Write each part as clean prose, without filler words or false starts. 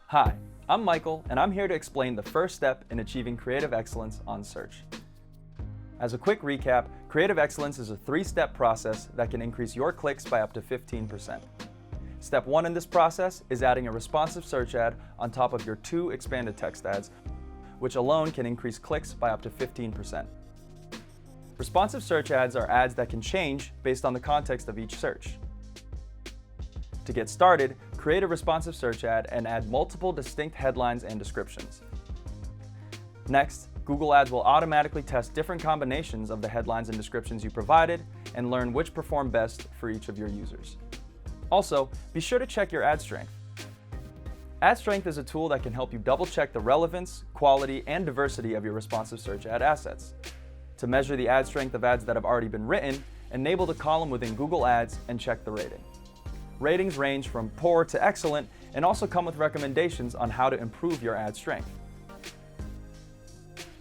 Hi, I'm Michael, and I'm here to explain the first step in achieving creative excellence on search. As a quick recap, creative excellence is a three-step process that can increase your clicks by up to 15%. Step 1 in this process is adding a responsive search ad on top of your 2 expanded text ads, which alone can increase clicks by up to 15%. Responsive search ads are ads that can change based on the context of each search. To get started, create a responsive search ad and add multiple distinct headlines and descriptions. Next, Google Ads will automatically test different combinations of the headlines and descriptions you provided and learn which perform best for each of your users. Also, be sure to check your ad strength. Ad strength is a tool that can help you double-check the relevance, quality, and diversity of your responsive search ad assets. To measure the ad strength of ads that have already been written, enable the column within Google Ads and check the rating. Ratings range from poor to excellent and also come with recommendations on how to improve your ad strength.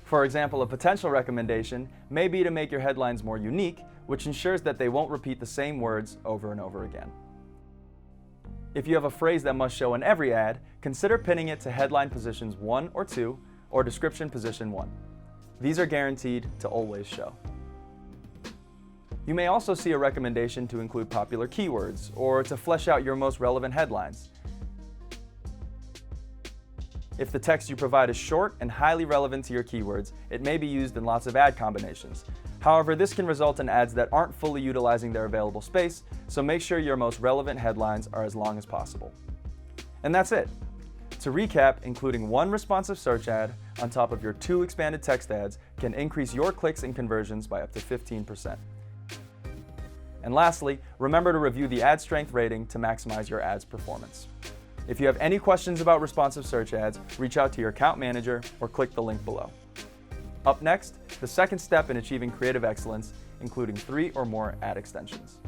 For example, a potential recommendation may be to make your headlines more unique, which ensures that they won't repeat the same words over and over again. If you have a phrase that must show in every ad, consider pinning it to headline positions 1 or 2 or description position 1. These are guaranteed to always show. You may also see a recommendation to include popular keywords or to flesh out your most relevant headlines. If the text you provide is short and highly relevant to your keywords, it may be used in lots of ad combinations. However, this can result in ads that aren't fully utilizing their available space, so make sure your most relevant headlines are as long as possible. And that's it. To recap, including 1 responsive search ad on top of your 2 expanded text ads can increase your clicks and conversions by up to 15%. And lastly, remember to review the ad strength rating to maximize your ads performance. If you have any questions about responsive search ads, reach out to your account manager or click the link below. Up next, the second step in achieving creative excellence, including 3 or more ad extensions.